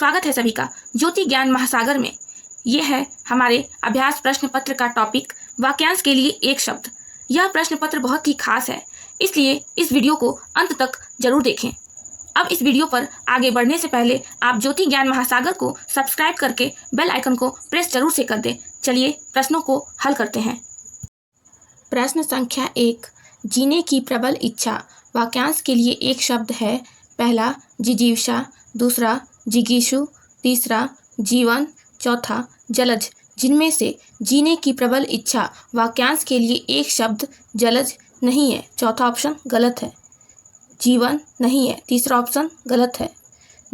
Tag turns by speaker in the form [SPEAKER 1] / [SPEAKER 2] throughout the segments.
[SPEAKER 1] स्वागत है सभी का ज्योति ज्ञान महासागर में। ये है हमारे अभ्यास प्रश्न पत्र का टॉपिक वाक्यांश के लिए एक शब्द। यह प्रश्न पत्र बहुत ही खास है, इसलिए इस वीडियो को अंत तक जरूर देखें। अब इस वीडियो पर आगे बढ़ने से पहले आप ज्योति ज्ञान महासागर को सब्सक्राइब करके बेल आइकन को प्रेस जरूर से कर दें। चलिए प्रश्नों को हल करते हैं। प्रश्न संख्या 1, जीने की प्रबल इच्छा। वाक्यांश के लिए एक शब्द है। पहला जिजीविषा, दूसरा जिगीषु, तीसरा जीवन, चौथा जलज। जिनमें से जीने की प्रबल इच्छा वाक्यांश के लिए एक शब्द जलज नहीं है, चौथा ऑप्शन गलत है। जीवन नहीं है, तीसरा ऑप्शन गलत है।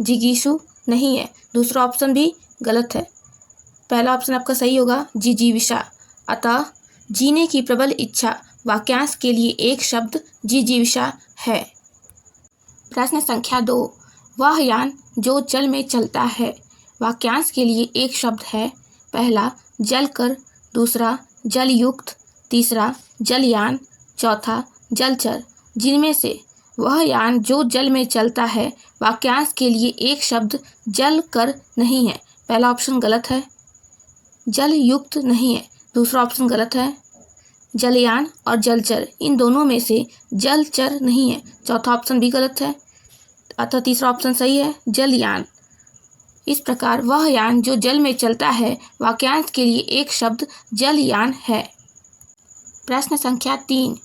[SPEAKER 1] जिगीषु नहीं है, दूसरा ऑप्शन भी गलत है। पहला ऑप्शन आपका सही होगा जिजीविषा। अतः जीने की प्रबल इच्छा वाक्यांश के लिए एक शब्द जिजीविषा है। प्रश्न संख्या 2, वह यान जो जल में चलता है। वाक्यांश के लिए एक शब्द है। पहला जलकर, दूसरा जलयुक्त, तीसरा जलयान, चौथा जलचर। जिनमें से वह यान जो जल में चलता है वाक्यांश के लिए एक शब्द जल कर नहीं है, पहला ऑप्शन गलत है। जलयुक्त नहीं है, दूसरा ऑप्शन गलत है। जलयान और जलचर, इन दोनों में से जलचर नहीं है, चौथा ऑप्शन भी गलत है। अतः तीसरा ऑप्शन सही है, जलयान। इस प्रकार वह यान जो जल में चलता है वाक्यांश के लिए एक शब्द जलयान है। प्रश्न संख्या 3,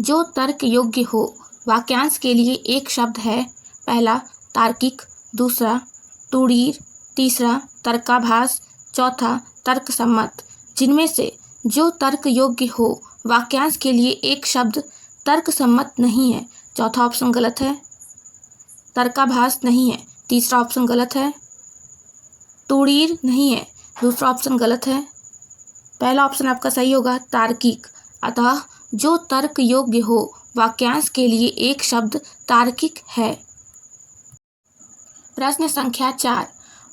[SPEAKER 1] जो तर्क योग्य हो। वाक्यांश के लिए एक शब्द है। पहला तार्किक, दूसरा तुड़ीर, तीसरा तर्काभास, चौथा तर्कसम्मत। जिनमें से जो तर्क योग्य हो वाक्यांश के लिए एक शब्द तर्कसम्मत नहीं है, चौथा ऑप्शन गलत है। तर्काभास नहीं है, तीसरा ऑप्शन गलत है। तुड़ीर नहीं है, दूसरा ऑप्शन गलत है। पहला ऑप्शन आपका सही होगा तार्किक। अतः जो तर्क योग्य हो वाक्यांश के लिए एक शब्द तार्किक है। प्रश्न संख्या 4,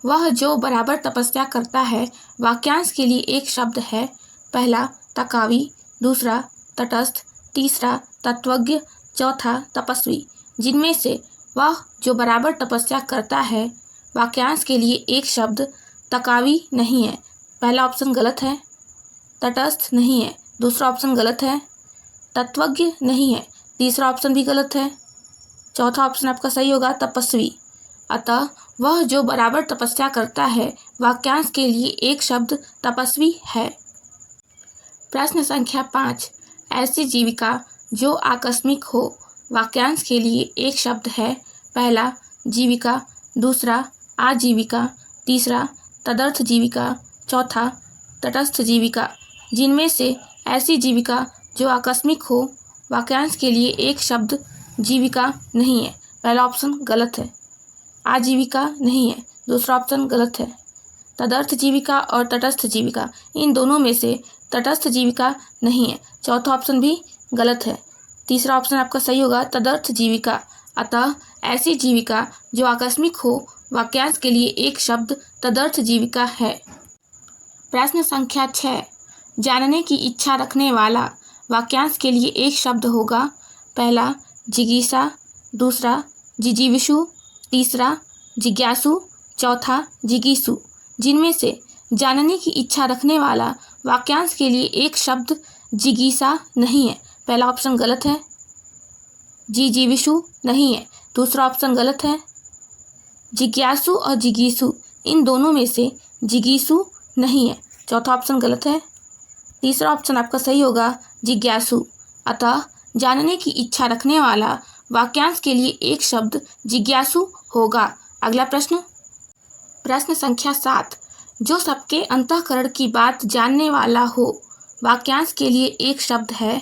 [SPEAKER 1] वह जो बराबर तपस्या करता है। वाक्यांश के लिए एक शब्द है। पहला तकावी, दूसरा तटस्थ, तीसरा तत्वज्ञ, चौथा तपस्वी। जिनमें से वह जो बराबर तपस्या करता है वाक्यांश के लिए एक शब्द तकावी नहीं है, पहला ऑप्शन गलत है। तटस्थ नहीं है, दूसरा ऑप्शन गलत है। तत्वज्ञ नहीं है, तीसरा ऑप्शन भी गलत है। चौथा ऑप्शन आपका सही होगा तपस्वी। अतः वह जो बराबर तपस्या करता है वाक्यांश के लिए एक शब्द तपस्वी है। प्रश्न संख्या 5, ऐसी जीविका जो आकस्मिक हो। वाक्यांश के लिए एक शब्द है। पहला जीविका, दूसरा आजीविका, तीसरा तदर्थ जीविका, चौथा तटस्थ जीविका। जिनमें से ऐसी जीविका जो आकस्मिक हो वाक्यांश के लिए एक शब्द जीविका नहीं है, पहला ऑप्शन गलत है। आजीविका नहीं है, दूसरा ऑप्शन गलत है। तदर्थ जीविका और तटस्थ जीविका, इन दोनों में से तटस्थ जीविका नहीं है, चौथा ऑप्शन भी गलत है। तीसरा ऑप्शन आपका सही होगा तदर्थ जीविका। अतः ऐसी जीविका जो आकस्मिक हो वाक्यांश के लिए एक शब्द तदर्थ जीविका है। प्रश्न संख्या 6, जानने की इच्छा रखने वाला। वाक्यांश के लिए एक शब्द होगा। पहला जिगीषा, दूसरा जिजीविषु, तीसरा जिज्ञासु, चौथा जिगीषु। जिनमें से जानने की इच्छा रखने वाला वाक्यांश के लिए एक शब्द जिगीषा नहीं है, पहला ऑप्शन गलत है। जिजीविषु नहीं है, दूसरा ऑप्शन गलत है। जिज्ञासु और जिगीषु, इन दोनों में से जिगीषु नहीं है, चौथा ऑप्शन गलत है। तीसरा ऑप्शन आपका सही होगा जिज्ञासु। अतः जानने की इच्छा रखने वाला वाक्यांश के लिए एक शब्द जिज्ञासु होगा। अगला प्रश्न, प्रश्न संख्या 7, जो सबके अंतःकरण की बात जानने वाला हो। वाक्यांश के लिए एक शब्द है।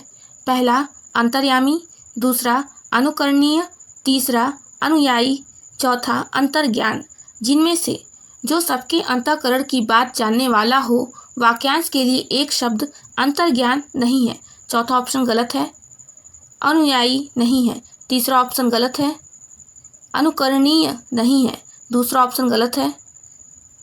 [SPEAKER 1] पहला अंतर्यामी, दूसरा अनुकरणीय, तीसरा अनुयायी, चौथा अंतर्ज्ञान। जिनमें से जो सबके अंतःकरण की बात जानने वाला हो वाक्यांश के लिए एक शब्द अंतर्ज्ञान नहीं है, चौथा ऑप्शन गलत है। अनुयायी नहीं है, तीसरा ऑप्शन गलत है। अनुकरणीय नहीं है, दूसरा ऑप्शन गलत है।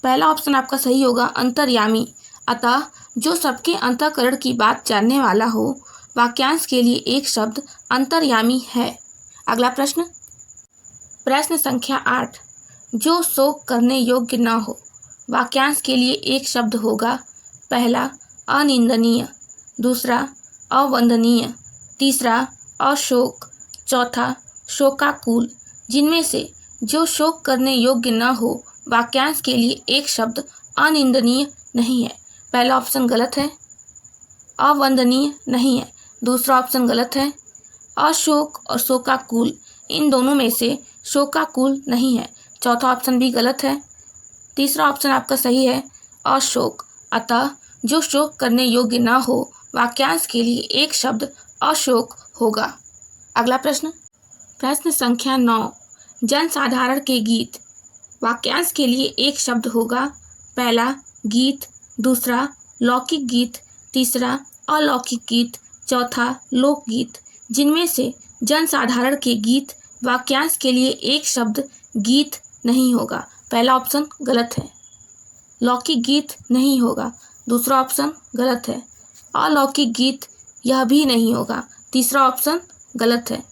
[SPEAKER 1] पहला ऑप्शन आपका सही होगा अंतर्यामी। अतः जो सबके अंतःकरण की बात जानने वाला हो वाक्यांश के लिए एक शब्द अंतर्यामी है। अगला प्रश्न, प्रश्न संख्या 8, जो शोक करने योग्य न हो। वाक्यांश के लिए एक शब्द होगा। पहला अनिंदनीय, दूसरा अवंदनीय, तीसरा अशोक, चौथा शोकाकुल। जिनमें से जो शोक करने योग्य न हो, वाक्यांश के लिए एक शब्द अनिंदनीय नहीं है। पहला ऑप्शन गलत है। अवंदनीय नहीं है, दूसरा ऑप्शन गलत है। अशोक और शोकाकुल, इन दोनों में से शोकाकुल नहीं है, चौथा ऑप्शन भी गलत है। तीसरा ऑप्शन आपका सही है, अशोक। अतः जो शोक करने योग्य न हो, वाक्यांश के लिए एक शब्द अशोक होगा। अगला प्रश्न, प्रश्न संख्या 9, जनसाधारण के गीत। वाक्यांश के लिए एक शब्द होगा। पहला गीत, दूसरा लौकिक गीत, तीसरा अलौकिक गीत, चौथा लोकगीत। जिनमें से जनसाधारण के गीत, वाक्यांश के लिए एक शब्द गीत नहीं होगा। पहला ऑप्शन गलत है। लौकिक गीत नहीं होगा, दूसरा ऑप्शन गलत है। अलौकिक गीत, यह भी नहीं होगा, तीसरा ऑप्शन गलत है।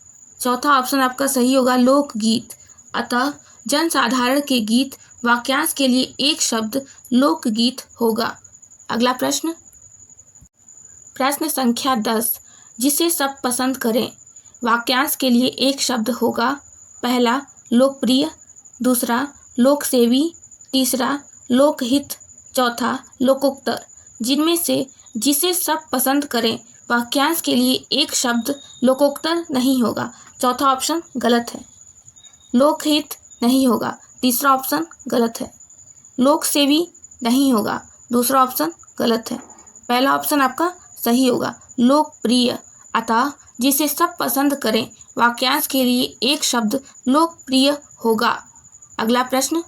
[SPEAKER 1] चौथा ऑप्शन आपका सही होगा, लोकगीत। अतः जनसाधारण के गीत, वाक्यांश के लिए एक शब्द लोकगीत होगा। अगला प्रश्न, प्रश्न संख्या 10, जिसे सब पसंद करें। वाक्यांश के लिए एक शब्द होगा। पहला लोकप्रिय, दूसरा लोकसेवी, तीसरा लोकहित, चौथा लोकोत्तर। जिनमें से जिसे सब पसंद करें, वाक्यांश के लिए एक शब्द लोकोत्तर नहीं होगा, चौथा ऑप्शन गलत है। लोकहित नहीं होगा, तीसरा ऑप्शन गलत है। लोकसेवी नहीं होगा, दूसरा ऑप्शन गलत है। पहला ऑप्शन आपका सही होगा, लोकप्रिय। अतः जिसे सब पसंद करें, वाक्यांश के लिए एक शब्द लोकप्रिय होगा। अगला प्रश्न,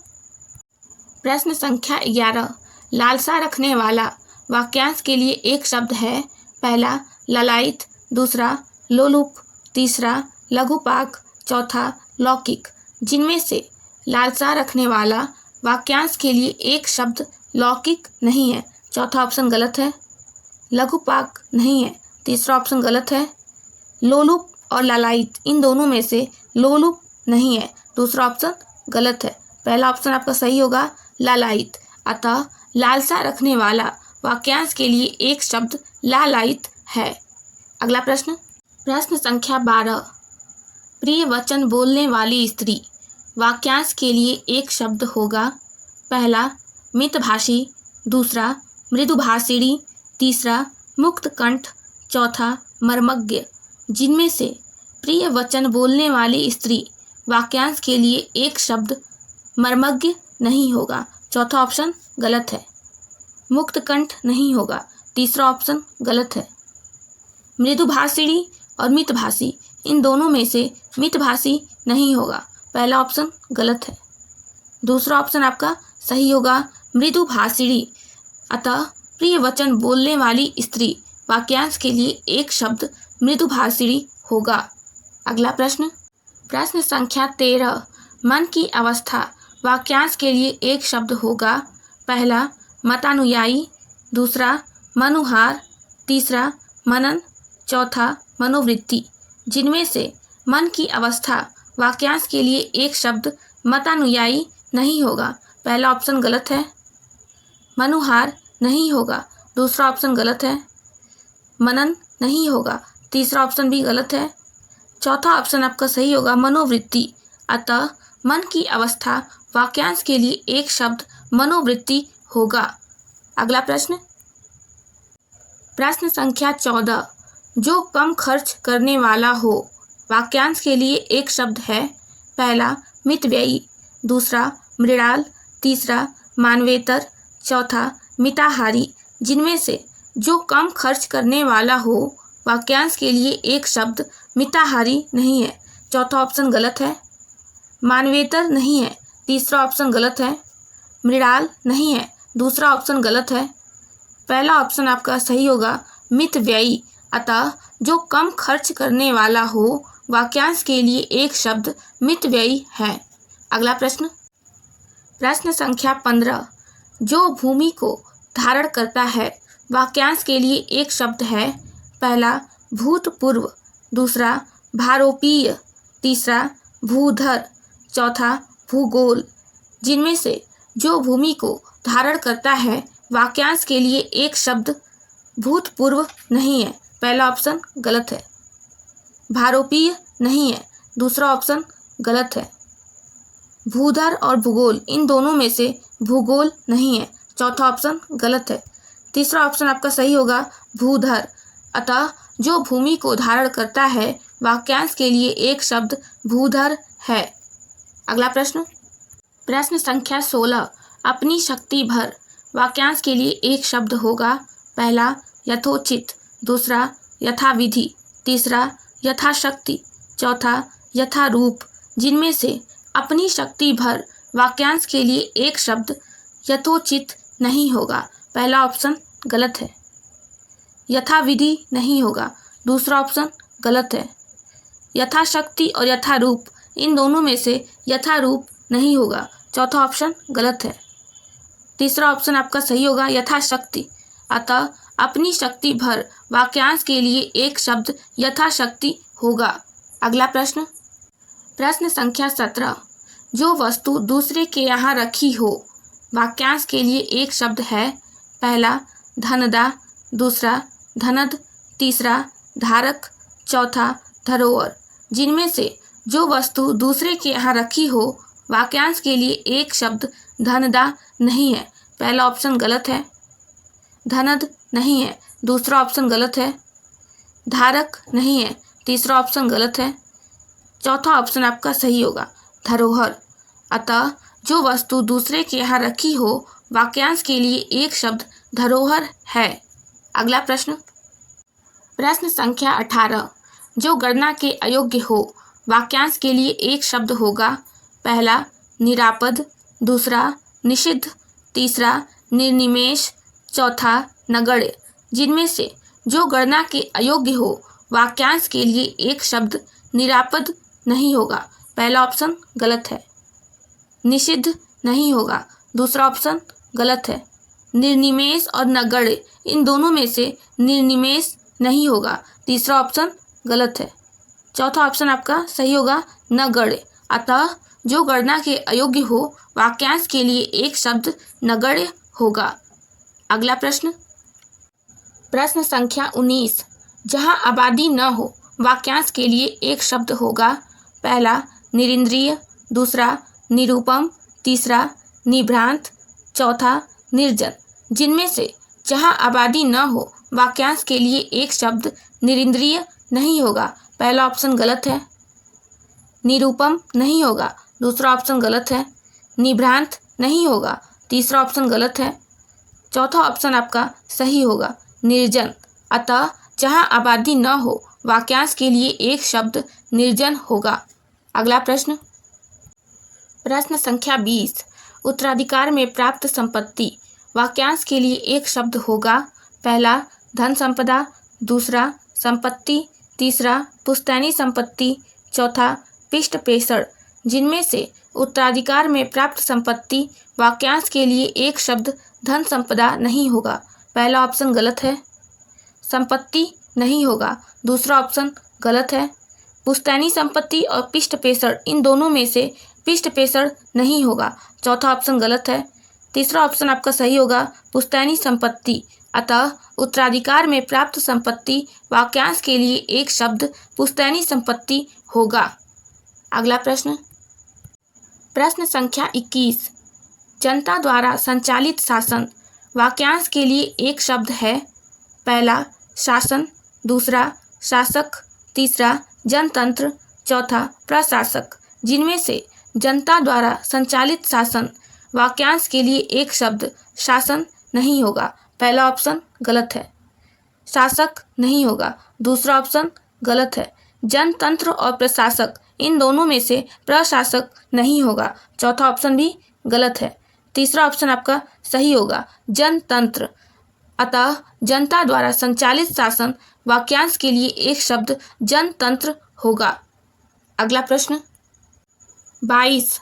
[SPEAKER 1] प्रश्न संख्या 11, लालसा रखने वाला। वाक्यांश के लिए एक शब्द है। पहला ललायित, दूसरा लोलुप, तीसरा लघुपाक, चौथा लौकिक। जिनमें से लालसा रखने वाला, वाक्यांश के लिए एक शब्द लौकिक नहीं है, चौथा ऑप्शन गलत है। लघुपाक नहीं है, तीसरा ऑप्शन गलत है। लोलुप और लालायित, इन दोनों में से लोलुप नहीं है, दूसरा ऑप्शन गलत है। पहला ऑप्शन आपका सही होगा, लालायित। अतः लालसा रखने वाला, वाक्यांश के लिए एक शब्द लालायित है। अगला प्रश्न, प्रश्न संख्या 12, प्रिय वचन बोलने वाली स्त्री। वाक्यांश के लिए एक शब्द होगा। पहला मितभाषी, दूसरा मृदुभाषिणी, तीसरा मुक्तकंठ, चौथा मर्मज्ञ। जिनमें से प्रिय वचन बोलने वाली स्त्री, वाक्यांश के लिए एक शब्द मर्मज्ञ नहीं होगा, चौथा ऑप्शन गलत है। मुक्तकंठ नहीं होगा, तीसरा ऑप्शन गलत है। मृदुभाषिणी और मितभाषी, इन दोनों में से मितभाषी नहीं होगा, पहला ऑप्शन गलत है। दूसरा ऑप्शन आपका सही होगा, मृदुभाषिणी। अतः प्रिय वचन बोलने वाली स्त्री, वाक्यांश के लिए एक शब्द मृदुभाषिणी होगा। अगला प्रश्न, प्रश्न संख्या 13, मन की अवस्था। वाक्यांश के लिए एक शब्द होगा। पहला मतानुयायी, दूसरा मनुहार, तीसरा मनन, चौथा मनोवृत्ति। जिनमें से मन की अवस्था, वाक्यांश के लिए एक शब्द मतानुयायी नहीं होगा, पहला ऑप्शन गलत है। मनुहार नहीं होगा, दूसरा ऑप्शन गलत है। मनन नहीं होगा, तीसरा ऑप्शन भी गलत है। चौथा ऑप्शन आपका सही होगा, मनोवृत्ति। अतः मन की अवस्था, वाक्यांश के लिए एक शब्द मनोवृत्ति होगा। अगला प्रश्न, प्रश्न संख्या 14, जो कम खर्च करने वाला हो। वाक्यांश के लिए एक शब्द है। पहला मितव्ययी, दूसरा मृणाल, तीसरा मानवेतर, चौथा मिताहारी। जिनमें से जो कम खर्च करने वाला हो, वाक्यांश के लिए एक शब्द मिताहारी नहीं है, चौथा ऑप्शन गलत है। मानवेतर नहीं है, तीसरा ऑप्शन गलत है। मृणाल नहीं है, दूसरा ऑप्शन गलत है। पहला ऑप्शन आपका सही होगा, मितव्ययी। अतः जो कम खर्च करने वाला हो, वाक्यांश के लिए एक शब्द मितव्ययी है। अगला प्रश्न, प्रश्न संख्या 15, जो भूमि को धारण करता है। वाक्यांश के लिए एक शब्द है। पहला भूतपूर्व, दूसरा भारोपीय, तीसरा भूधर, चौथा भूगोल। जिनमें से जो भूमि को धारण करता है वाक्यांश के लिए एक शब्द भूतपूर्व नहीं है, पहला ऑप्शन गलत है। भारोपीय नहीं है, दूसरा ऑप्शन गलत है। भूधर और भूगोल, इन दोनों में से भूगोल नहीं है, चौथा ऑप्शन गलत है। तीसरा ऑप्शन आपका सही होगा भूधर। अतः जो भूमि को धारण करता है वाक्यांश के लिए एक शब्द भूधर है। अगला प्रश्न, प्रश्न संख्या 16, अपनी शक्ति भर वाक्यांश के लिए एक शब्द होगा। पहला यथोचित, दूसरा यथाविधि, तीसरा यथाशक्ति, चौथा यथारूप। जिनमें से अपनी शक्ति भर वाक्यांश के लिए एक शब्द यथोचित नहीं होगा, पहला ऑप्शन गलत है। यथाविधि नहीं होगा, दूसरा ऑप्शन गलत है। यथाशक्ति और यथारूप, इन दोनों में से यथारूप नहीं होगा, चौथा ऑप्शन गलत है। तीसरा ऑप्शन आपका सही होगा यथाशक्ति। अतः अपनी शक्ति भर वाक्यांश के लिए एक शब्द यथाशक्ति होगा। अगला प्रश्न, प्रश्न संख्या 17, जो वस्तु दूसरे के यहाँ रखी हो वाक्यांश के लिए एक शब्द है। पहला धनदा, दूसरा धनद, तीसरा धारक, चौथा धरोहर। जिनमें से जो वस्तु दूसरे के यहाँ रखी हो वाक्यांश के लिए एक शब्द धनदा नहीं है, पहला ऑप्शन गलत है। धनद नहीं है, दूसरा ऑप्शन गलत है। धारक नहीं है, तीसरा ऑप्शन गलत है। चौथा ऑप्शन आपका सही होगा धरोहर। अतः जो वस्तु दूसरे के यहाँ रखी हो वाक्यांश के लिए एक शब्द धरोहर है। अगला प्रश्न, प्रश्न संख्या 18, जो गणना के अयोग्य हो वाक्यांश के लिए एक शब्द होगा। पहला निरापद, दूसरा निषिद्ध, तीसरा निर्निमेष, चौथा नगण्य। जिनमें से जो गणना के अयोग्य हो वाक्यांश के लिए एक शब्द निरापद नहीं होगा, पहला ऑप्शन गलत है। निषिद्ध नहीं होगा, दूसरा ऑप्शन गलत है। निर्निमेष और नगण्य, इन दोनों में से निर्निमेष नहीं होगा, तीसरा ऑप्शन गलत है। चौथा ऑप्शन आपका सही होगा नगण्य। अतः जो गणना के अयोग्य हो वाक्यांश के लिए एक शब्द नगण्य होगा। अगला प्रश्न, प्रश्न संख्या 19, जहां आबादी न हो वाक्यांश के लिए एक शब्द होगा। पहला निरिंद्रिय, दूसरा निरूपम, तीसरा निभ्रांत, चौथा निर्जन। जिनमें से जहां आबादी न हो वाक्यांश के लिए एक शब्द निरिंद्रिय नहीं होगा, पहला ऑप्शन गलत है। निरूपम नहीं होगा, दूसरा ऑप्शन गलत है। निभ्रांत नहीं होगा, तीसरा ऑप्शन गलत है। चौथा ऑप्शन आपका सही होगा निर्जन। अतः जहां आबादी न हो वाक्यांश के लिए एक शब्द निर्जन होगा। अगला प्रश्न, प्रश्न संख्या 20, उत्तराधिकार में प्राप्त संपत्ति वाक्यांश के लिए एक शब्द होगा। पहला धन संपदा, दूसरा संपत्ति, तीसरा पुश्तैनी संपत्ति, चौथा पिष्ट पेषण। जिनमें से उत्तराधिकार में प्राप्त संपत्ति वाक्यांश के लिए एक शब्द धन संपदा नहीं होगा, पहला ऑप्शन गलत है। संपत्ति नहीं होगा, दूसरा ऑप्शन गलत है। पुश्तैनी संपत्ति और पिष्ट पेषण, इन दोनों में से पिष्ट पेषण नहीं होगा, चौथा ऑप्शन गलत है। तीसरा ऑप्शन आपका सही होगा पुश्तैनी संपत्ति। अतः उत्तराधिकार में प्राप्त संपत्ति वाक्यांश के लिए एक शब्द पुश्तैनी संपत्ति होगा। अगला प्रश्न, प्रश्न संख्या 21, जनता द्वारा संचालित शासन वाक्यांश के लिए एक शब्द है। पहला शासन, दूसरा शासक, तीसरा जनतंत्र, चौथा प्रशासक। जिनमें से जनता द्वारा संचालित शासन वाक्यांश के लिए एक शब्द शासन नहीं होगा, पहला ऑप्शन गलत है। शासक नहीं होगा, दूसरा ऑप्शन गलत है। जनतंत्र और प्रशासक, इन दोनों में से प्रशासक नहीं होगा, चौथा ऑप्शन भी गलत है। तीसरा ऑप्शन आपका सही होगा जनतंत्र। अतः जनता द्वारा संचालित शासन वाक्यांश के लिए एक शब्द जनतंत्र होगा। अगला प्रश्न, 22,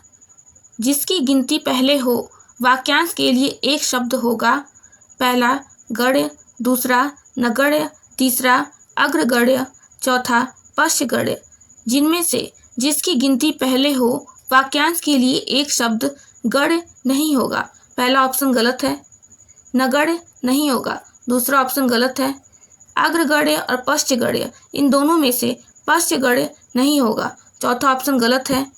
[SPEAKER 1] जिसकी गिनती पहले हो वाक्यांश के लिए एक शब्द होगा। पहला गण्य, दूसरा नगण्य, तीसरा अग्रगण्य, चौथा पश्चगण्य। जिनमें से जिसकी गिनती पहले हो वाक्यांश के लिए एक शब्द गढ़ नहीं होगा, पहला ऑप्शन गलत है। नगढ़ नहीं होगा, दूसरा ऑप्शन गलत है। अग्रगण्य और पश्चगण्य, इन दोनों में से पश्चगण्य नहीं होगा, चौथा ऑप्शन गलत है।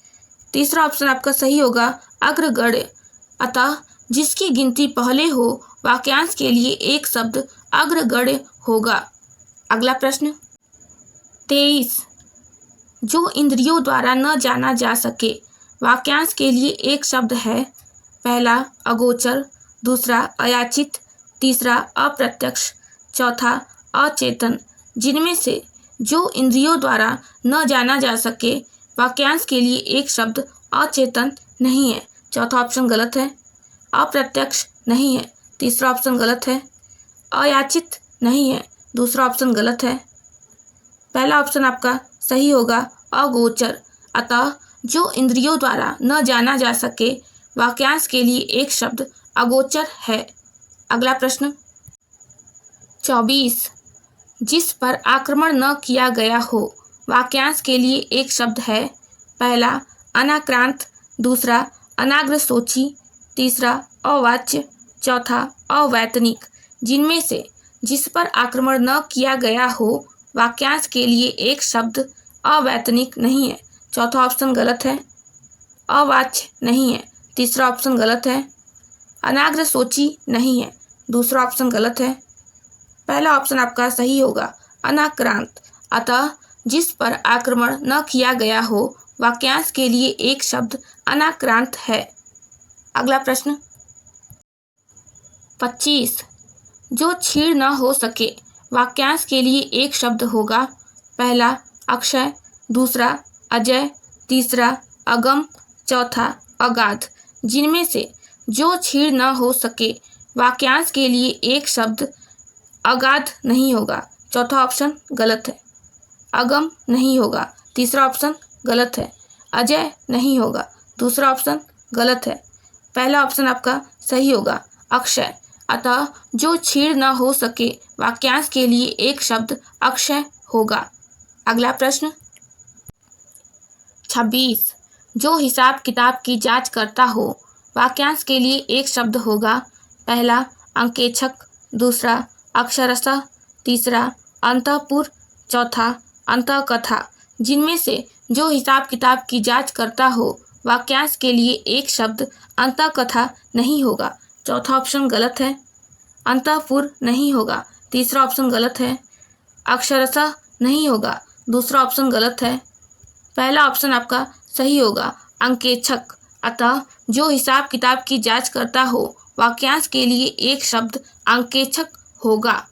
[SPEAKER 1] तीसरा ऑप्शन आपका सही होगा अग्रगण्य, अतः जिसकी गिनती पहले हो वाक्यांश के लिए एक शब्द अग्रगण्य होगा। अगला प्रश्न 23, जो इंद्रियों द्वारा न जाना जा सके वाक्यांश के लिए एक शब्द है। पहला अगोचर, दूसरा अयाचित, तीसरा अप्रत्यक्ष, चौथा अचेतन। जिनमें से जो इंद्रियों द्वारा न जाना जा सके वाक्यांश के लिए एक शब्द अचेतन नहीं है, चौथा ऑप्शन गलत है। अप्रत्यक्ष नहीं है, तीसरा ऑप्शन गलत है। अयाचित नहीं है, दूसरा ऑप्शन गलत है। पहला ऑप्शन आपका सही होगा अगोचर, अतः जो इंद्रियों द्वारा न जाना जा सके वाक्यांश के लिए एक शब्द अगोचर है। अगला प्रश्न 24, जिस पर आक्रमण न किया गया हो वाक्यांश के लिए एक शब्द है। पहला अनाक्रांत, दूसरा अनाग्रसोची, तीसरा अवाच्य, चौथा अवैतनिक। जिनमें से जिस पर आक्रमण न किया गया हो वाक्यांश के लिए एक शब्द अवैतनिक नहीं है, चौथा ऑप्शन गलत है। अवाच्य नहीं है, तीसरा ऑप्शन गलत है। अनाग्रसोची नहीं है, दूसरा ऑप्शन गलत है। पहला ऑप्शन आपका सही होगा अनाक्रांत, अतः जिस पर आक्रमण न किया गया हो वाक्यांश के लिए एक शब्द अनाक्रांत है। अगला प्रश्न 25, जो छीड़ न हो सके वाक्यांश के लिए एक शब्द होगा। पहला अक्षय, दूसरा अजय, तीसरा अगम, चौथा अगाध। जिनमें से जो छीड़ न हो सके वाक्यांश के लिए एक शब्द अगाध नहीं होगा, चौथा ऑप्शन गलत है। अगम नहीं होगा, तीसरा ऑप्शन गलत है। अजय नहीं होगा, दूसरा ऑप्शन गलत है। पहला ऑप्शन आपका सही होगा अक्षय, अतः जो छीड़ न हो सके वाक्यांश के लिए एक शब्द अक्षय होगा। अगला प्रश्न 26, जो हिसाब किताब की जांच करता हो वाक्यांश के लिए एक शब्द होगा। पहला अंकेक्षक, दूसरा अक्षरशः, तीसरा अंतःपुर, चौथा अंतःकथा। जिनमें से जो हिसाब किताब की जांच करता हो वाक्यांश के लिए एक शब्द अंतःकथा नहीं होगा, चौथा ऑप्शन गलत है। अंतःपुर नहीं होगा, तीसरा ऑप्शन गलत है। अक्षरशः नहीं होगा, दूसरा ऑप्शन गलत है। पहला ऑप्शन आपका सही होगा अंकेक्षक, अतः जो हिसाब किताब की जांच करता हो वाक्यांश के लिए एक शब्द अंकेक्षक होगा।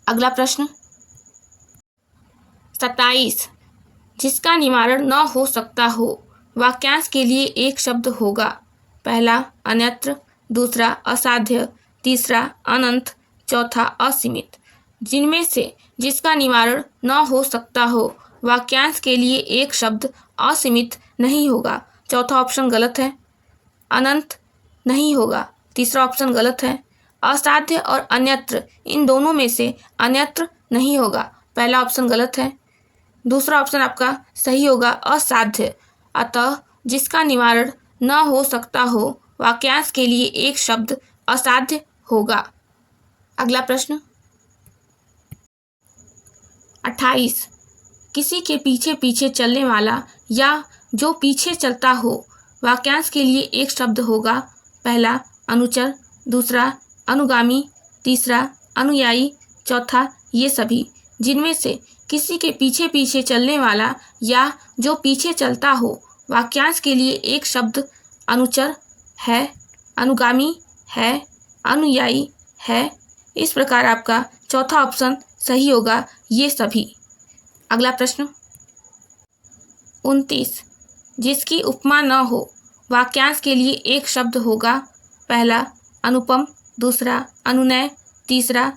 [SPEAKER 1] अगला प्रश्न 27, जिसका निवारण न हो सकता हो वाक्यांश के लिए एक शब्द होगा। पहला अन्यत्र, दूसरा असाध्य, तीसरा अनंत, चौथा असीमित। जिनमें से जिसका निवारण न हो सकता हो वाक्यांश के लिए एक शब्द असीमित नहीं होगा, चौथा ऑप्शन गलत है। अनंत नहीं होगा, तीसरा ऑप्शन गलत है। असाध्य और अन्यत्र, इन दोनों में से अन्यत्र नहीं होगा, पहला ऑप्शन गलत है। दूसरा ऑप्शन आपका सही होगा असाध्य, अतः जिसका निवारण न हो सकता हो वाक्यांश के लिए एक शब्द असाध्य होगा। अगला प्रश्न 28, किसी के पीछे पीछे चलने वाला या जो पीछे चलता हो वाक्यांश के लिए एक शब्द होगा। पहला अनुचर, दूसरा अनुगामी, तीसरा अनुयायी, चौथा ये सभी। जिनमें से किसी के पीछे पीछे चलने वाला या जो पीछे चलता हो वाक्यांश के लिए एक शब्द अनुचर है, अनुगामी है, अनुयायी है। इस प्रकार आपका चौथा ऑप्शन सही होगा ये सभी। अगला प्रश्न 29, जिसकी उपमा न हो वाक्यांश के लिए एक शब्द होगा। पहला अनुपम, दूसरा अनुनय, तीसरा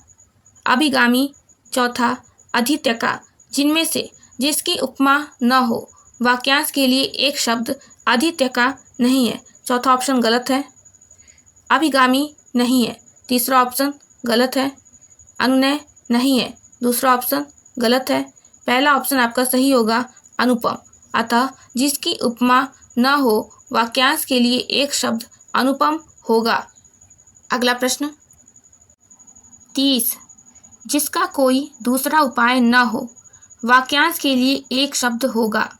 [SPEAKER 1] अभिगामी, चौथा अधित्यका। जिनमें से जिसकी उपमा न हो वाक्यांश के लिए एक शब्द अधित्यका नहीं है, चौथा ऑप्शन गलत है। अभिगामी नहीं है, तीसरा ऑप्शन गलत है। अनुनय नहीं है, दूसरा ऑप्शन गलत है। पहला ऑप्शन आपका सही होगा अनुपम, अतः जिसकी उपमा न हो वाक्यांश के लिए एक शब्द अनुपम होगा। अगला प्रश्न 30। जिसका कोई दूसरा उपाय न हो, वाक्यांश के लिए एक शब्द होगा।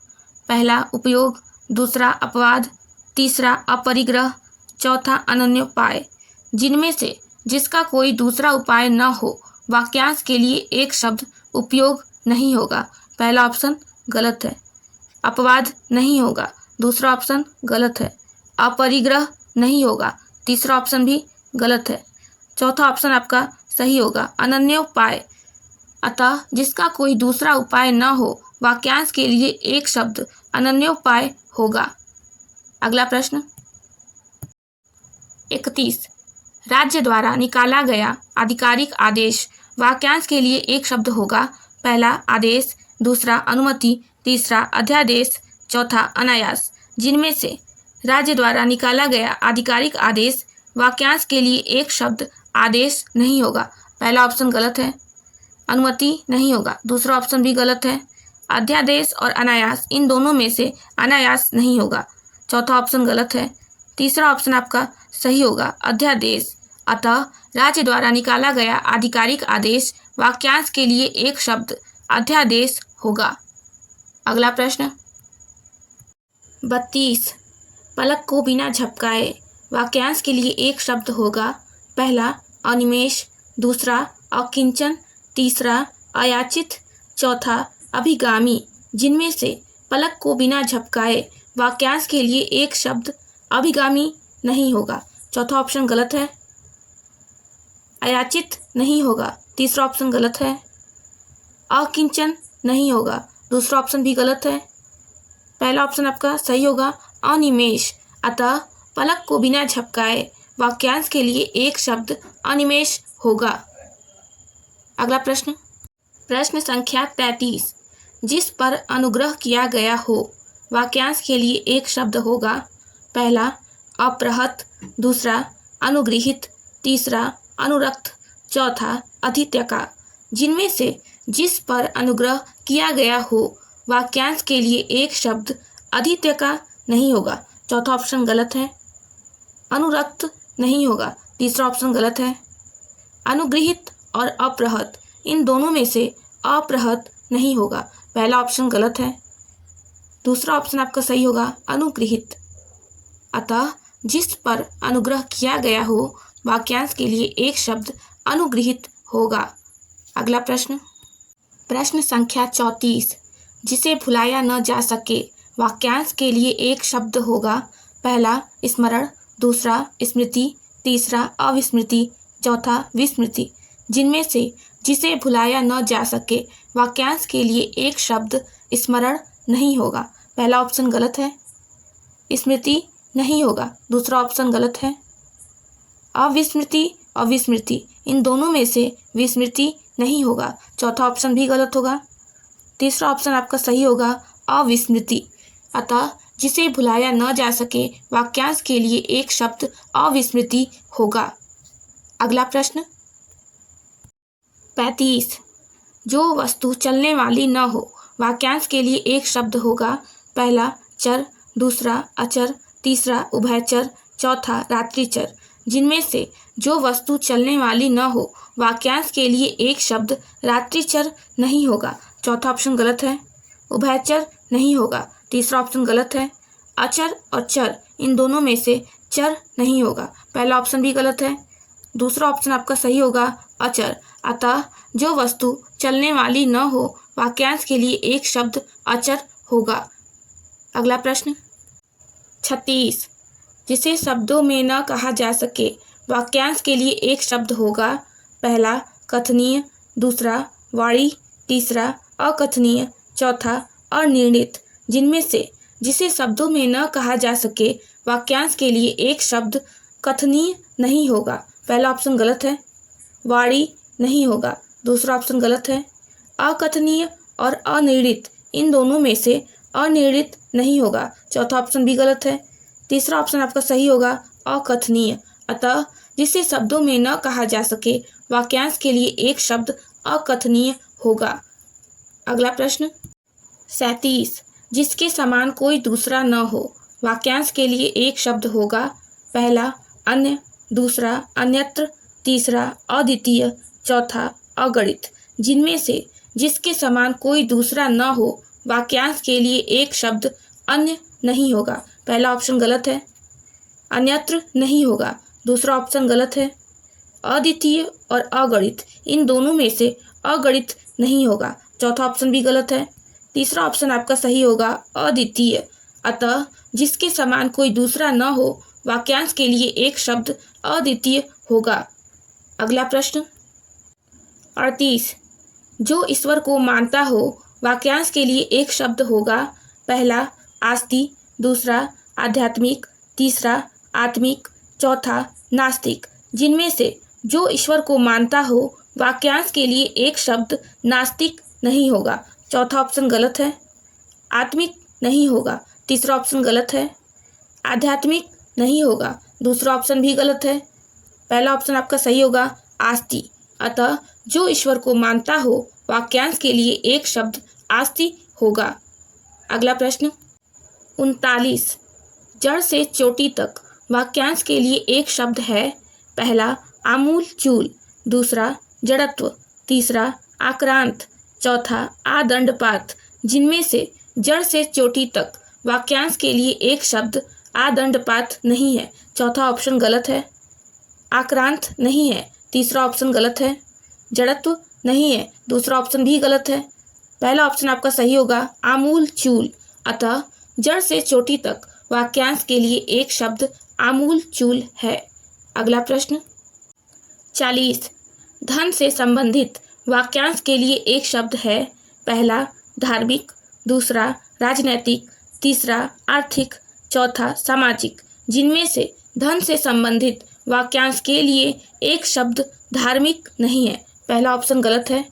[SPEAKER 1] पहला उपयोग, दूसरा अपवाद, तीसरा अपरिग्रह, चौथा अनन्योपाय। जिनमें से जिसका कोई दूसरा उपाय न हो, वाक्यांश के लिए एक शब्द उपयोग नहीं होगा। पहला ऑप्शन गलत है। अपवाद नहीं होगा, दूसरा ऑप्शन गलत है। अपरिग्रह नहीं होगा, तीसरा ऑप्शन भी गलत है। चौथा ऑप्शन आपका सही होगा, अनन्योपाय। अतः जिसका कोई दूसरा उपाय न हो, वाक्यांश के लिए एक शब्द अनन्योपाय होगा। अगला प्रश्न 31। राज्य द्वारा निकाला गया आधिकारिक आदेश वाक्यांश के लिए एक शब्द होगा। पहला आदेश, दूसरा अनुमति, तीसरा अध्यादेश, चौथा अनायास। जिनमें से राज्य द्वारा निकाला गया आधिकारिक आदेश वाक्यांश के लिए एक शब्द आदेश नहीं होगा। पहला ऑप्शन गलत है। अनुमति नहीं होगा, दूसरा ऑप्शन भी गलत है। अध्यादेश और अनायास, इन दोनों में से अनायास नहीं होगा, चौथा ऑप्शन गलत है। तीसरा ऑप्शन आपका सही होगा, अध्यादेश। अतः राज्य द्वारा निकाला गया आधिकारिक आदेश वाक्यांश के लिए एक शब्द अध्यादेश होगा। अगला प्रश्न 32। पलक को बिना झपकाए वाक्यांश के लिए एक शब्द होगा। पहला अनिमेष, दूसरा अकिंचन, तीसरा अयाचित, चौथा अभिगामी। जिनमें से पलक को बिना झपकाए वाक्यांश के लिए एक शब्द अभिगामी नहीं होगा, चौथा ऑप्शन गलत है। अयाचित नहीं होगा, तीसरा ऑप्शन गलत है। अकिंचन नहीं होगा, दूसरा ऑप्शन भी गलत है। पहला ऑप्शन आपका सही होगा, अनिमेष। अतः पलक को बिना झपकाए वाक्यांश के लिए एक शब्द अनिमेष होगा। अगला प्रश्न संख्या 33। जिस पर अनुग्रह किया गया हो, वाक्यांश के लिए एक शब्द होगा। पहला अपरहत, दूसरा अनुगृहित, तीसरा अनुरक्त, चौथा अधित्यका। जिनमें से जिस पर अनुग्रह किया गया हो, वाक्यांश के लिए एक शब्द अधित्यका नहीं होगा, चौथा ऑप्शन गलत है। अनुरक्त नहीं होगा, तीसरा ऑप्शन गलत है। अनुगृहित और अपरहत, इन दोनों में से अपरहत नहीं होगा, पहला ऑप्शन गलत है। दूसरा ऑप्शन आपका सही होगा, अनुगृहित। अतः जिस पर अनुग्रह किया गया हो, वाक्यांश के लिए एक शब्द अनुगृहित होगा। अगला प्रश्न संख्या 34। जिसे भुलाया न जा सके, वाक्यांश के लिए एक शब्द होगा। पहला स्मरण, दूसरा स्मृति, तीसरा अविस्मृति, चौथा विस्मृति। जिनमें से जिसे भुलाया न जा सके, वाक्यांश के लिए एक शब्द स्मरण नहीं होगा, पहला ऑप्शन गलत है। स्मृति नहीं होगा, दूसरा ऑप्शन गलत है। अविस्मृति और विस्मृति, इन दोनों में से विस्मृति नहीं होगा, चौथा ऑप्शन भी गलत होगा। तीसरा ऑप्शन आपका सही होगा, अविस्मृति। अतः जिसे भुलाया न जा सके, वाक्यांश के लिए एक शब्द अविस्मृति होगा। अगला प्रश्न 35। जो वस्तु चलने वाली न हो, वाक्यांश के लिए एक शब्द होगा। पहला चर, दूसरा अचर, तीसरा उभयचर, चौथा रात्रिचर। जिनमें से जो वस्तु चलने वाली न हो, वाक्यांश के लिए एक शब्द रात्रिचर नहीं होगा, चौथा ऑप्शन गलत है। उभयचर नहीं होगा, तीसरा ऑप्शन गलत है। अचर और चर, इन दोनों में से चर नहीं होगा, पहला ऑप्शन भी गलत है। दूसरा ऑप्शन आपका सही होगा, अचर। अतः जो वस्तु चलने वाली न हो, वाक्यांश के लिए एक शब्द अचर होगा। अगला प्रश्न 36। जिसे शब्दों में न कहा जा सके, वाक्यांश के लिए एक शब्द होगा। पहला कथनीय, दूसरा वाणी, तीसरा अकथनीय, चौथा अनिर्णित। जिनमें से जिसे शब्दों में न कहा जा सके, वाक्यांश के लिए एक शब्द कथनीय नहीं होगा, पहला ऑप्शन गलत है। वाणी नहीं होगा, दूसरा ऑप्शन गलत है। अकथनीय और अनिर्णित, इन दोनों में से अनिर्णित नहीं होगा, चौथा ऑप्शन भी गलत है। तीसरा ऑप्शन आपका सही होगा, अकथनीय। अतः जिसे शब्दों में न कहा जा सके, वाक्यांश के लिए एक शब्द अकथनीय होगा। अगला प्रश्न 37। जिसके समान कोई दूसरा न हो, वाक्यांश के लिए एक शब्द होगा। पहला अन्य, दूसरा अन्यत्र, तीसरा अद्वितीय, चौथा अगणित। जिनमें से जिसके समान कोई दूसरा न हो वाक्यांश के लिए एक शब्द अन्य नहीं होगा। पहला ऑप्शन गलत है। अन्यत्र नहीं होगा, दूसरा ऑप्शन गलत है। अद्वितीय और अगणित, इन दोनों में से अगणित नहीं होगा, चौथा ऑप्शन भी गलत है। तीसरा ऑप्शन आपका सही होगा, अद्वितीय। अतः जिसके समान कोई दूसरा न हो वाक्यांश के लिए एक शब्द अद्वितीय होगा। अगला प्रश्न 38, जो ईश्वर को मानता हो वाक्यांश के लिए एक शब्द होगा। पहला आस्ति, दूसरा आध्यात्मिक, तीसरा आत्मिक, चौथा नास्तिक। जिनमें से जो ईश्वर को मानता हो वाक्यांश के लिए एक शब्द नास्तिक नहीं होगा, चौथा ऑप्शन गलत है। आत्मिक नहीं होगा, तीसरा ऑप्शन गलत है। आध्यात्मिक नहीं होगा, दूसरा ऑप्शन भी गलत है। पहला ऑप्शन आपका सही होगा, आस्ति। अतः जो ईश्वर को मानता हो वाक्यांश के लिए एक शब्द आस्ति होगा। अगला प्रश्न 39, जड़ से चोटी तक वाक्यांश के लिए एक शब्द है। पहला आमूल चूल, दूसरा जड़त्व, तीसरा आक्रांत, चौथा आदंडपात। जिनमें से जड़ से चोटी तक वाक्यांश के लिए एक शब्द आदंडपात नहीं है, चौथा ऑप्शन गलत है। आक्रांत नहीं है, तीसरा ऑप्शन गलत है। जड़त्व नहीं है, दूसरा ऑप्शन भी गलत है। पहला ऑप्शन आपका सही होगा, आमूल चूल। अतः जड़ से चोटी तक वाक्यांश के लिए एक शब्द आमूल चूल है। अगला प्रश्न 40, धन से संबंधित वाक्यांश के लिए एक शब्द है। पहला धार्मिक, दूसरा राजनैतिक, तीसरा आर्थिक, चौथा सामाजिक। जिनमें से धन से संबंधित वाक्यांश के लिए एक शब्द धार्मिक नहीं है, पहला ऑप्शन गलत है।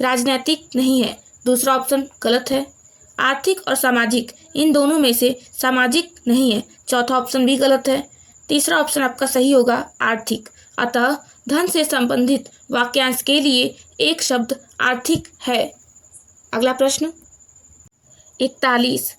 [SPEAKER 1] राजनैतिक नहीं है, दूसरा ऑप्शन गलत है। आर्थिक और सामाजिक, इन दोनों में से सामाजिक नहीं है, चौथा ऑप्शन भी गलत है। तीसरा ऑप्शन आपका सही होगा, आर्थिक। अतः धन से संबंधित वाक्यांश के लिए एक शब्द आर्थिक है। अगला प्रश्न 41,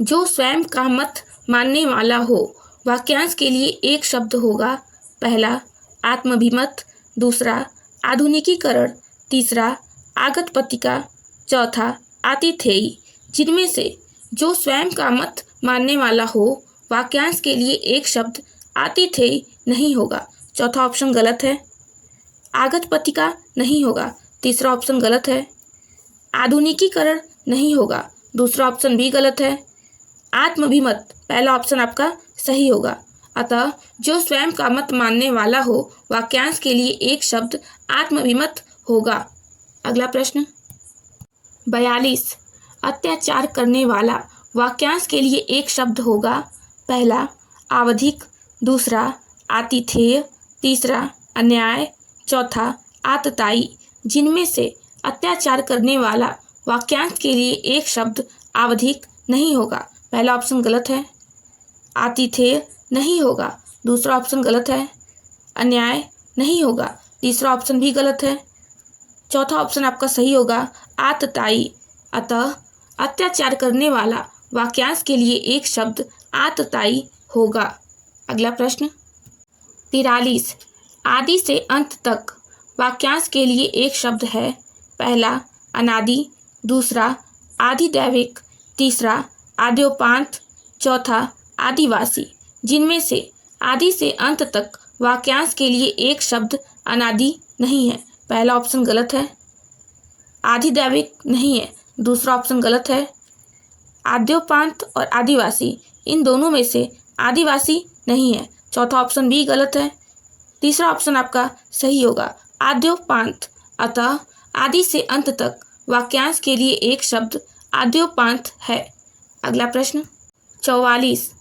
[SPEAKER 1] जो स्वयं का मत मानने वाला हो वाक्यांश के लिए एक शब्द होगा। पहला आत्माभिमत, दूसरा आधुनिकीकरण, तीसरा आगत पत्रिका, चौथा आतिथेयी। जिनमें से जो स्वयं का मत मानने वाला हो वाक्यांश के लिए एक शब्द आतिथेयी नहीं होगा, चौथा ऑप्शन गलत है। आगत पत्रिका नहीं होगा, तीसरा ऑप्शन गलत है। आधुनिकीकरण नहीं होगा, दूसरा ऑप्शन भी गलत है। आत्माभिमत, पहला ऑप्शन आपका सही होगा। अतः जो स्वयं का मत मानने वाला हो वाक्यांश के लिए एक शब्द आत्माभिमत होगा। अगला प्रश्न 42, अत्याचार करने वाला वाक्यांश के लिए एक शब्द होगा। पहला आवधिक, दूसरा आतिथेय, तीसरा अन्याय, चौथा आतताई। जिनमें से अत्याचार करने वाला वाक्यांश के लिए एक शब्द आवधिक नहीं होगा, पहला ऑप्शन गलत है। आतिथेय नहीं होगा, दूसरा ऑप्शन गलत है। अन्याय नहीं होगा, तीसरा ऑप्शन भी गलत है। चौथा ऑप्शन आपका सही होगा, आतताई। अतः अत्याचार करने वाला वाक्यांश के लिए एक शब्द आतताई होगा। अगला प्रश्न 43, आदि से अंत तक वाक्यांश के लिए एक शब्द है। पहला अनादि, दूसरा आदिदैविक, तीसरा आद्योपांत, चौथा आदिवासी। जिनमें से आदि से अंत तक वाक्यांश के लिए एक शब्द अनादि नहीं है, पहला ऑप्शन गलत है। आदिदैविक नहीं है, दूसरा ऑप्शन गलत है। आद्योपांत और आदिवासी, इन दोनों में से आदिवासी नहीं है, चौथा ऑप्शन भी गलत है। तीसरा ऑप्शन आपका सही होगा, आद्योपांत। अतः आदि से अंत तक वाक्यांश के लिए एक शब्द आद्योपांत है। अगला प्रश्न 44,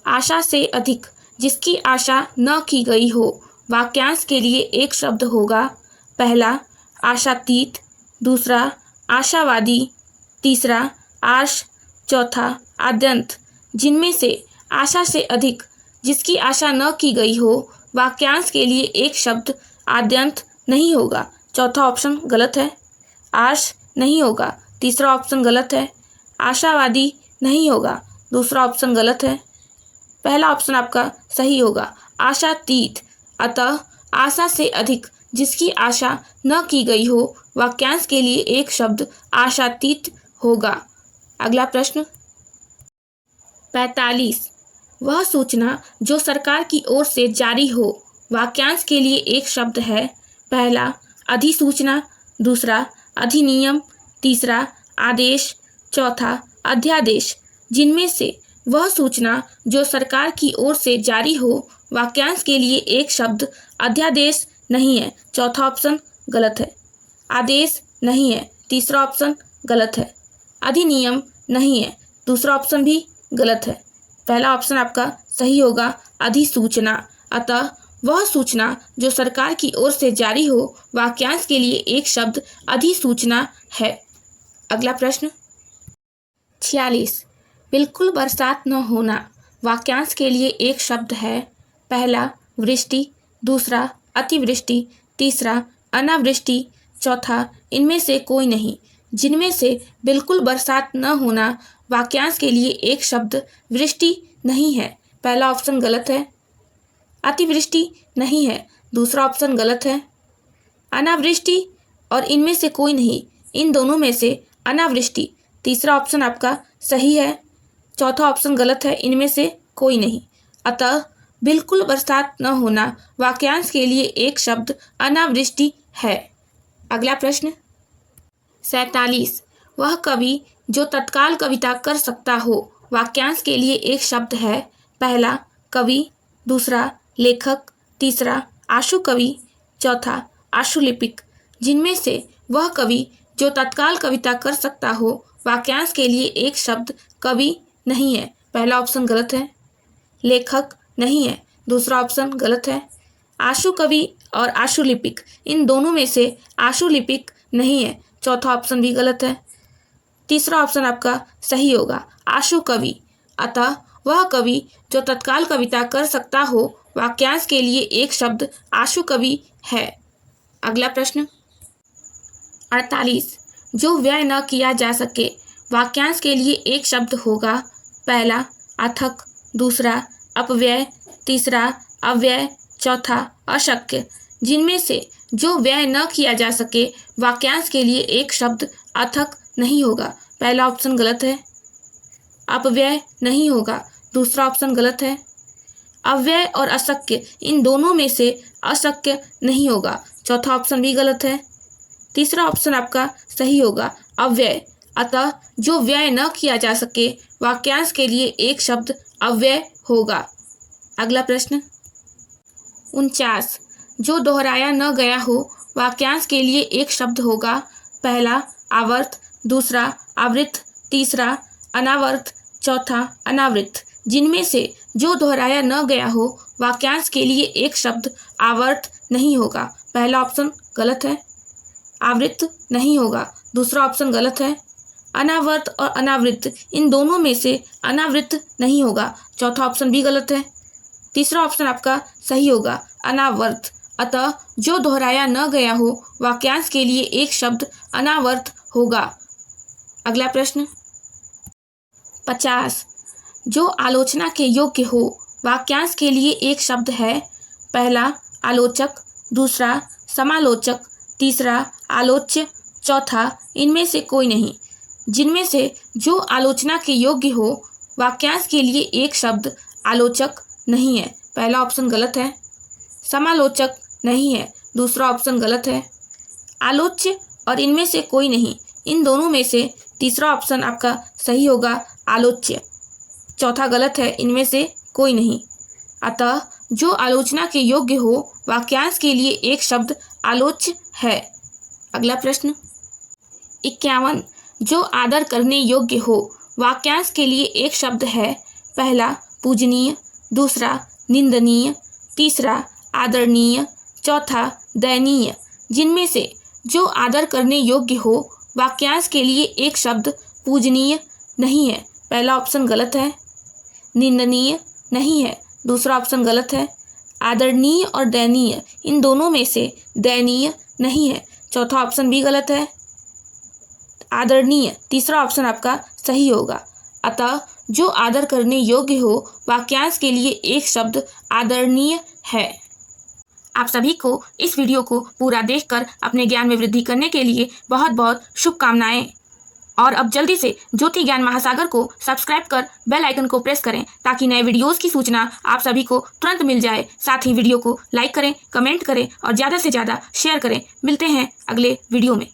[SPEAKER 1] आशा से अधिक जिसकी आशा न की गई हो वाक्यांश के लिए एक शब्द होगा। पहला आशातीत, दूसरा आशावादी, तीसरा आश, चौथा आद्यंत। जिनमें से आशा से अधिक जिसकी आशा न की गई हो वाक्यांश के लिए एक शब्द आद्यंत नहीं होगा, चौथा ऑप्शन गलत है। आश नहीं होगा, तीसरा ऑप्शन गलत है। आशावादी नहीं होगा, दूसरा ऑप्शन गलत है। पहला ऑप्शन आपका सही होगा आशातीत। अतः आशा से अधिक जिसकी आशा न की गई हो, वाक्यांश के लिए एक शब्द आशातीत होगा। अगला प्रश्न 45। वह सूचना जो सरकार की ओर से जारी हो, वाक्यांश के लिए एक शब्द है। पहला अधिसूचना, दूसरा अधिनियम, तीसरा आदेश, चौथा अध्यादेश। जिनमें से वह सूचना जो सरकार की ओर से जारी हो, वाक्यांश के लिए एक शब्द अध्यादेश नहीं है, चौथा ऑप्शन गलत है। आदेश नहीं है, तीसरा ऑप्शन गलत है। अधिनियम नहीं है, दूसरा ऑप्शन भी गलत है। पहला ऑप्शन आपका सही होगा अधिसूचना। अतः वह सूचना जो सरकार की ओर से जारी हो, वाक्यांश के लिए एक शब्द अधिसूचना है। अगला प्रश्न 46। बिल्कुल बरसात न होना, वाक्यांश के लिए एक शब्द है। पहला वृष्टि, दूसरा अतिवृष्टि, तीसरा अनावृष्टि, चौथा इनमें से कोई नहीं। जिनमें से बिल्कुल बरसात न होना, वाक्यांश के लिए एक शब्द वृष्टि नहीं है, पहला ऑप्शन गलत है। अतिवृष्टि नहीं है, दूसरा ऑप्शन गलत है। अनावृष्टि और इनमें से कोई नहीं, इन दोनों में से अनावृष्टि, तीसरा ऑप्शन आपका सही है, चौथा ऑप्शन गलत है, इनमें से कोई नहीं। अतः बिल्कुल बरसात न होना, वाक्यांश के लिए एक शब्द अनावृष्टि है। अगला प्रश्न 47। वह कवि जो तत्काल कविता कर सकता हो, वाक्यांश के लिए एक शब्द है। पहला कवि, दूसरा लेखक, तीसरा आशु कवि, चौथा आशुलिपिक। जिनमें से वह कवि जो तत्काल कविता कर सकता हो, वाक्यांश के लिए एक शब्द कवि नहीं है, पहला ऑप्शन गलत है। लेखक नहीं है, दूसरा ऑप्शन गलत है। आशु कवि और आशुलिपिक, इन दोनों में से आशुलिपिक नहीं है, चौथा ऑप्शन भी गलत है। तीसरा ऑप्शन आपका सही होगा आशु कवि। अतः वह कवि जो तत्काल कविता कर सकता हो, वाक्यांश के लिए एक शब्द आशु कवि है। अगला प्रश्न 48। जो व्यय न किया जा सके, वाक्यांश के लिए एक शब्द होगा। पहला अथक, दूसरा अपव्यय, तीसरा अव्यय, चौथा अशक्य। जिनमें से जो व्यय न किया जा सके, वाक्यांश के लिए एक शब्द अथक नहीं होगा, पहला ऑप्शन गलत है। अपव्यय नहीं होगा, दूसरा ऑप्शन गलत है। अव्यय और अशक्य, इन दोनों में से अशक्य नहीं होगा, चौथा ऑप्शन भी गलत है। तीसरा ऑप्शन आपका सही होगा अव्यय। अतः जो व्यय न किया जा सके, वाक्यांश के लिए एक शब्द अव्यय होगा। अगला प्रश्न 49। जो दोहराया न गया हो, वाक्यांश के लिए एक शब्द होगा। पहला आवर्त, दूसरा आवृत, तीसरा अनावर्त, चौथा अनावृत। जिनमें से जो दोहराया न गया हो, वाक्यांश के लिए एक शब्द आवर्त नहीं होगा, पहला ऑप्शन गलत है। आवृत नहीं होगा, दूसरा ऑप्शन गलत है। अनावर्त और अनावृत, इन दोनों में से अनावृत नहीं होगा, चौथा ऑप्शन भी गलत है। तीसरा ऑप्शन आपका सही होगा अनावर्त। अतः जो दोहराया न गया हो, वाक्यांश के लिए एक शब्द अनावर्त होगा। अगला प्रश्न 50। जो आलोचना के योग्य हो, वाक्यांश के लिए एक शब्द है। पहला आलोचक, दूसरा समालोचक, तीसरा आलोच्य, चौथा इनमें से कोई नहीं। जिनमें से जो आलोचना के योग्य हो, वाक्यांश के लिए एक शब्द आलोचक नहीं है, पहला ऑप्शन गलत है। समालोचक नहीं है, दूसरा ऑप्शन गलत है। आलोच्य और इनमें से कोई नहीं, इन दोनों में से तीसरा ऑप्शन आपका सही होगा आलोच्य, चौथा गलत है, इनमें से कोई नहीं। अतः जो आलोचना के योग्य हो, वाक्यांश के लिए एक शब्द आलोच्य है। अगला प्रश्न 51। जो आदर करने योग्य हो, वाक्यांश के लिए एक शब्द है। पहला पूजनीय, दूसरा निंदनीय, तीसरा आदरणीय, चौथा दयनीय। जिनमें से जो आदर करने योग्य हो, वाक्यांश के लिए एक शब्द पूजनीय नहीं है, पहला ऑप्शन गलत है। निंदनीय नहीं है, दूसरा ऑप्शन गलत है। आदरणीय और दयनीय, इन दोनों में से दयनीय नहीं है, चौथा ऑप्शन भी गलत है। आदरणीय, तीसरा ऑप्शन आपका सही होगा। अतः जो आदर करने योग्य हो। वाक्यांश के लिए एक शब्द आदरणीय है। आप सभी को इस वीडियो को पूरा देखकर अपने ज्ञान में वृद्धि करने के लिए बहुत बहुत शुभकामनाएं। और अब जल्दी से ज्योति ज्ञान महासागर को सब्सक्राइब कर बेल आइकन को प्रेस करें ताकि नए वीडियोस की सूचना आप सभी को तुरंत मिल जाए। साथ ही वीडियो को लाइक करें, कमेंट करें और ज़्यादा से ज़्यादा शेयर करें। मिलते हैं अगले वीडियो में।